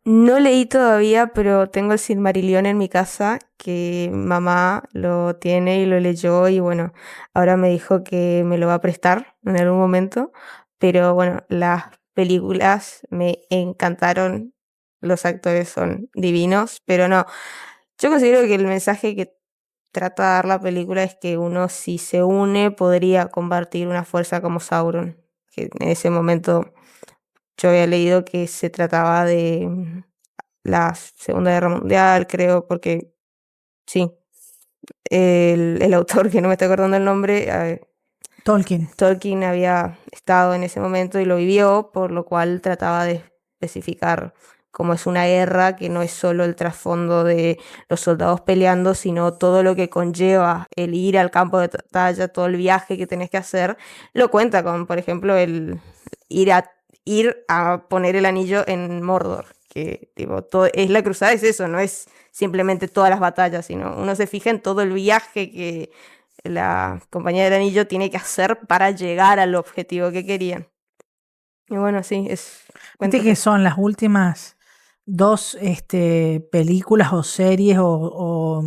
No leí todavía, pero tengo el Silmarillion en mi casa, que mamá lo tiene y lo leyó y bueno, ahora me dijo que me lo va a prestar en algún momento, pero bueno, las películas me encantaron, los actores son divinos, pero no, yo considero que el mensaje que trata de dar la película es que uno si se une podría combatir una fuerza como Sauron, que en ese momento yo había leído que se trataba de la Segunda Guerra Mundial, creo, porque sí, el autor, que no me estoy acordando el nombre, Tolkien había estado en ese momento y lo vivió, por lo cual trataba de especificar cómo es una guerra, que no es solo el trasfondo de los soldados peleando, sino todo lo que conlleva el ir al campo de batalla, todo el viaje que tenés que hacer. Lo cuenta con, por ejemplo, el ir a poner el anillo en Mordor, que tipo, todo, es la cruzada, es eso, no es simplemente todas las batallas, sino uno se fija en todo el viaje que la compañía del anillo tiene que hacer para llegar al objetivo que querían. Y bueno, sí, es... ¿Viste que son las últimas dos películas o series o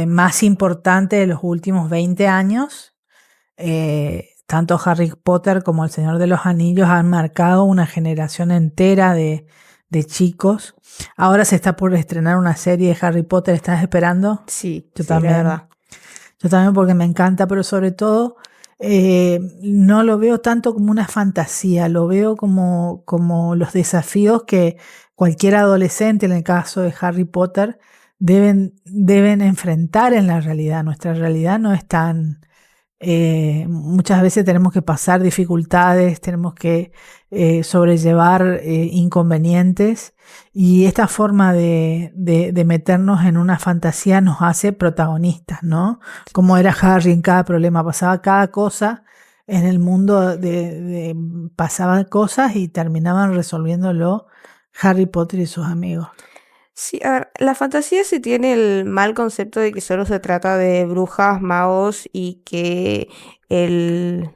más importantes de los últimos 20 años? Tanto Harry Potter como El Señor de los Anillos han marcado una generación entera de chicos. Ahora se está por estrenar una serie de Harry Potter. ¿Estás esperando? Sí, yo sí, también. la verdad. Yo también, porque me encanta, pero sobre todo no lo veo tanto como una fantasía, lo veo como los desafíos que cualquier adolescente, en el caso de Harry Potter, deben enfrentar en la realidad. Nuestra realidad no es tan... muchas veces tenemos que pasar dificultades, tenemos que sobrellevar inconvenientes, y esta forma de meternos en una fantasía nos hace protagonistas, ¿no? Como era Harry en cada problema, pasaba cada cosa en el mundo, pasaban cosas y terminaban resolviéndolo Harry Potter y sus amigos. Sí, a ver, la fantasía sí tiene el mal concepto de que solo se trata de brujas, magos y que el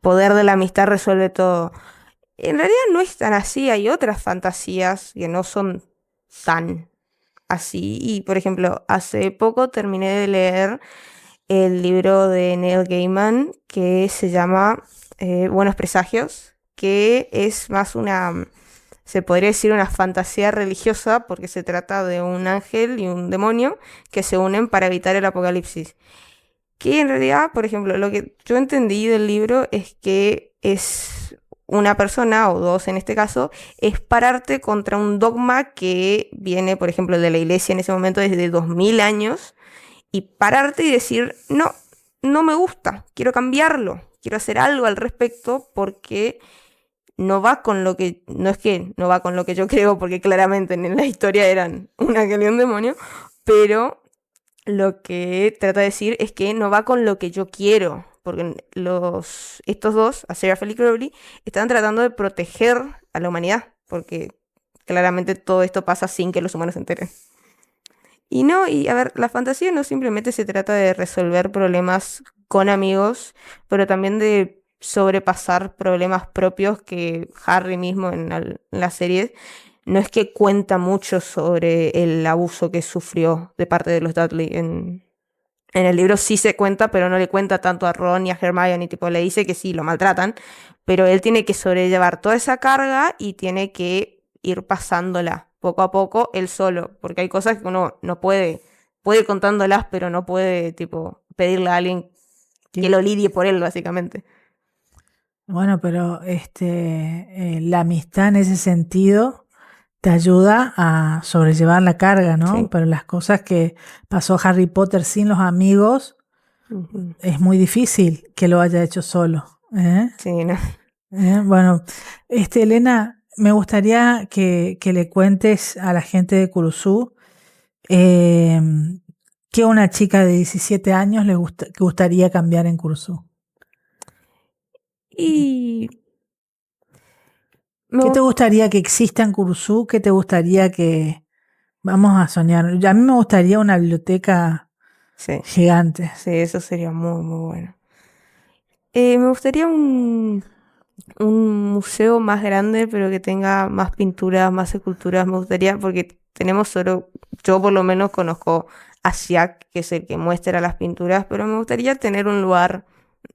poder de la amistad resuelve todo. En realidad no es tan así, hay otras fantasías que no son tan así. Y por ejemplo, hace poco terminé de leer el libro de Neil Gaiman que se llama Buenos Presagios, que es más se podría decir una fantasía religiosa porque se trata de un ángel y un demonio que se unen para evitar el apocalipsis. Que en realidad, por ejemplo, lo que yo entendí del libro es que es una persona, o dos en este caso, es pararte contra un dogma que viene, por ejemplo, de la iglesia en ese momento desde 2000 años, y pararte y decir, no, no me gusta, quiero cambiarlo, quiero hacer algo al respecto porque no va con lo que, no es que no va con lo que yo creo, porque claramente en la historia eran un ángel y un demonio, pero lo que trata de decir es que no va con lo que yo quiero, porque estos dos, Aziraphale y Crowley, están tratando de proteger a la humanidad, porque claramente todo esto pasa sin que los humanos se enteren. Y no, y a ver, la fantasía no simplemente se trata de resolver problemas con amigos, pero también de sobrepasar problemas propios que Harry mismo en la serie no es que cuenta mucho sobre el abuso que sufrió de parte de los Dudley. En el libro sí se cuenta, pero no le cuenta tanto a Ron y a Hermione, tipo le dice que sí, lo maltratan, pero él tiene que sobrellevar toda esa carga y tiene que ir pasándola poco a poco él solo, porque hay cosas que uno no puede ir contándolas, pero no puede tipo pedirle a alguien que lo lidie por él, básicamente. Bueno, pero la amistad en ese sentido te ayuda a sobrellevar la carga, ¿no? Sí. Pero las cosas que pasó Harry Potter sin los amigos, es muy difícil que lo haya hecho solo. Sí, no. Bueno, Elena, me gustaría que le cuentes a la gente de Curuzú que una chica de 17 años le gustaría cambiar en Curuzú. Y ¿Qué te gustaría que exista en Curuzú? ¿Qué te gustaría que... Vamos a soñar. A mí me gustaría una biblioteca gigante. Sí, eso sería muy, muy bueno. Me gustaría un museo más grande, pero que tenga más pinturas, más esculturas. Me gustaría, porque tenemos solo, yo por lo menos conozco a SIAC, que es el que muestra las pinturas, pero me gustaría tener un lugar,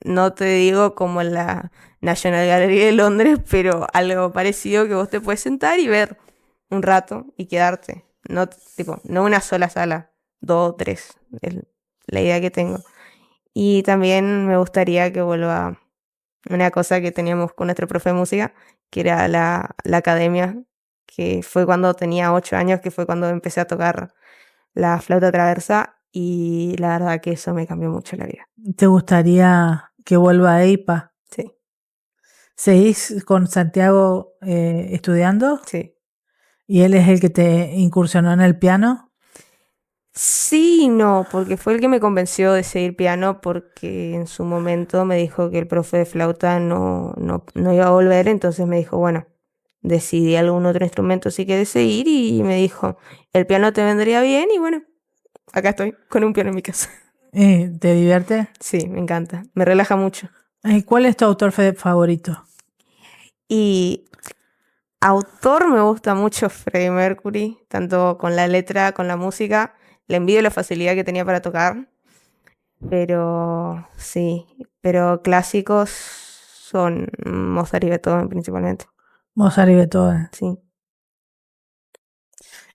no te digo como en la National Gallery de Londres, pero algo parecido que vos te puedes sentar y ver un rato y quedarte. No, tipo, no una sola sala, 2 o 3, es la idea que tengo. Y también me gustaría que vuelva una cosa que teníamos con nuestro profe de música, que era la academia, que fue cuando tenía 8 años, que fue cuando empecé a tocar la flauta traversa, y la verdad que eso me cambió mucho la vida. ¿Te gustaría que vuelva a EIPA? Sí. ¿Seguís con Santiago estudiando? Sí. ¿Y él es el que te incursionó en el piano? Sí y no, porque fue el que me convenció de seguir piano, porque en su momento me dijo que el profe de flauta no iba a volver, entonces me dijo, bueno, decidí algún otro instrumento si quieres seguir, y me dijo, el piano te vendría bien, y bueno, acá estoy con un piano en mi casa. ¿Te divierte? Sí, me encanta, me relaja mucho. ¿Cuál es tu autor favorito? Y autor me gusta mucho Freddie Mercury, tanto con la letra, con la música. Le envidio la facilidad que tenía para tocar. Pero sí, pero clásicos son Mozart y Beethoven principalmente. Mozart y Beethoven. Sí.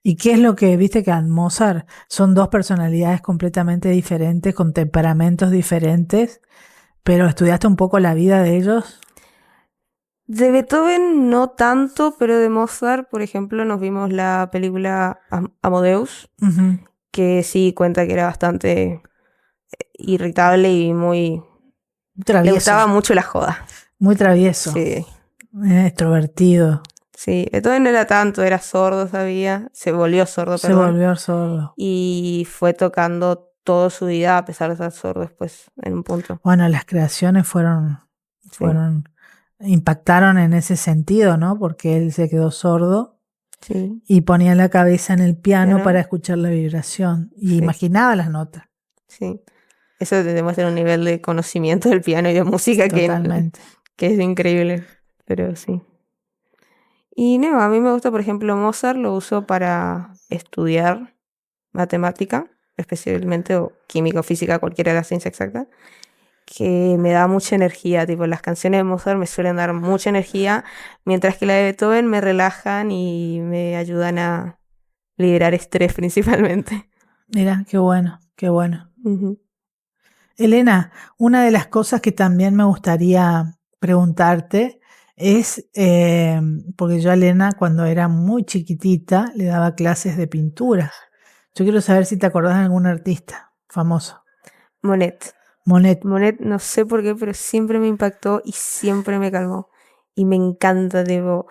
¿Y qué es lo que viste que a Mozart son dos personalidades completamente diferentes, con temperamentos diferentes, Pero estudiaste un poco la vida de ellos. De Beethoven no tanto, pero de Mozart, por ejemplo, nos vimos la película Amadeus, Ujú. que sí cuenta que era bastante irritable y le Travieso. gustaba mucho la joda. Muy travieso. Sí, Extrovertido. sí. Beethoven no era tanto, era sordo, sabía. Se volvió sordo, Se perdón. volvió sordo. Y fue tocando toda su vida a pesar de ser sordo después, en un punto. Bueno, las creaciones Sí, impactaron en ese sentido, ¿no? Porque él se quedó sordo sí, y ponía la cabeza en el piano Piano. para escuchar la vibración y Sí. imaginaba las notas. sí. Eso te demuestra un nivel de conocimiento del piano y de música Totalmente. que es increíble. Pero sí. Y no, a mí me gusta, por ejemplo, Mozart, lo uso para estudiar matemática, especialmente o química o física, cualquiera de las ciencias exactas, que me da mucha energía. Tipo, las canciones de Mozart me suelen dar mucha energía, mientras que la de Beethoven me relajan y me ayudan a liberar estrés principalmente. Mira, qué bueno, qué bueno. Ujú. Elena, una de las cosas que también me gustaría preguntarte es, porque yo a Elena cuando era muy chiquitita le daba clases de pintura. Yo quiero saber si te acordás de algún artista famoso. Monet. Monet. Monet, no sé por qué, pero siempre me impactó y siempre me calmó. Y me encanta, tipo,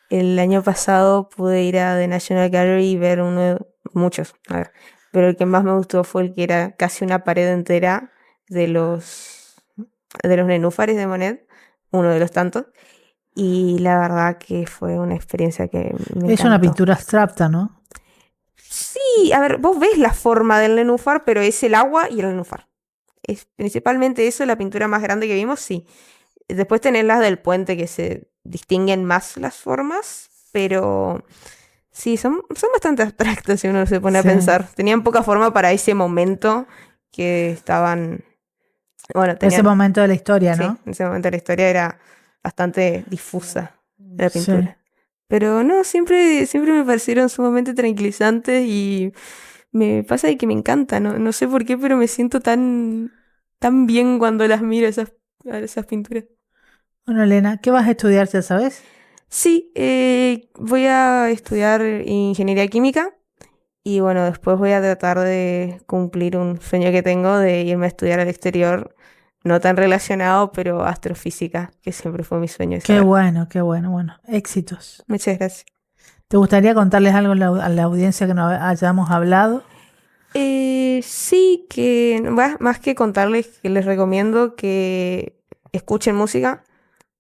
el año pasado pude ir a The National Gallery y ver muchos, a ver, pero el que más me gustó fue el que era casi una pared entera de los nenúfares de Monet, uno de los tantos, y la verdad que fue una experiencia que me Es una encantó. pintura abstracta, ¿no? Sí, a ver, vos ves la forma del nenúfar, pero es el agua y el nenúfar. Es principalmente eso, la pintura más grande que vimos, sí. Después tenés las del puente que se distinguen más las formas, pero sí, son bastante abstractas si uno se pone a Sí. pensar. Tenían poca forma para ese momento que estaban... Bueno, Ese momento de la historia, sí, ¿no? en ese momento la historia era bastante difusa, la Sí. pintura. Pero no, siempre me parecieron sumamente tranquilizantes y me pasa de que me encanta, no sé por qué, pero me siento tan bien cuando las miro a esas pinturas. Bueno, Elena, ¿qué vas a estudiar, ya sabes? Sí, voy a estudiar ingeniería química y bueno, después voy a tratar de cumplir un sueño que tengo de irme a estudiar al exterior, no tan relacionado, pero astrofísica, que siempre fue mi sueño. Qué bueno, bueno. Éxitos. Muchas gracias. ¿Te gustaría contarles algo a la audiencia que no hayamos hablado? Sí, que más que contarles, que les recomiendo que escuchen música,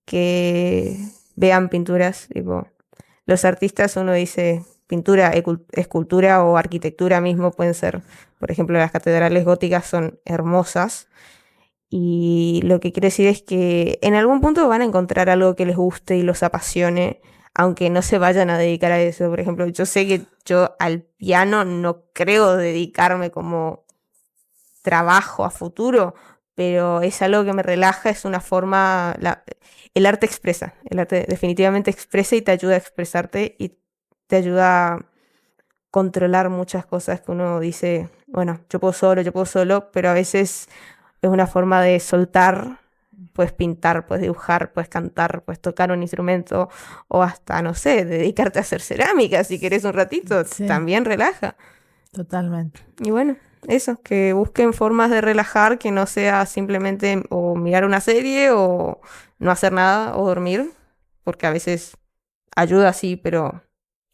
que vean pinturas, tipo, los artistas, uno dice pintura, escultura o arquitectura mismo pueden ser, por ejemplo, las catedrales góticas son hermosas y lo que quiero decir es que en algún punto van a encontrar algo que les guste y los apasione, aunque no se vayan a dedicar a eso. Por ejemplo, yo sé que yo al piano no creo dedicarme como trabajo a futuro, pero es algo que me relaja, es una forma, el arte expresa, el arte definitivamente expresa y te ayuda a expresarte y te ayuda a controlar muchas cosas que uno dice, bueno, yo puedo solo, pero a veces es una forma de soltar, puedes pintar, puedes dibujar, puedes cantar, puedes tocar un instrumento o hasta, no sé, dedicarte a hacer cerámica si querés un ratito, Sí. también relaja. Totalmente. Y bueno, eso, que busquen formas de relajar que no sea simplemente o mirar una serie o no hacer nada o dormir, porque a veces ayuda sí, pero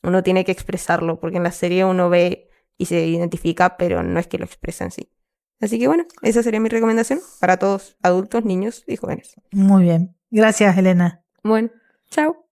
uno tiene que expresarlo, porque en la serie uno ve y se identifica, pero no es que lo expresa en sí. Así que bueno, esa sería mi recomendación para todos, adultos, niños y jóvenes. Muy bien. Gracias, Elena. Bueno, chao.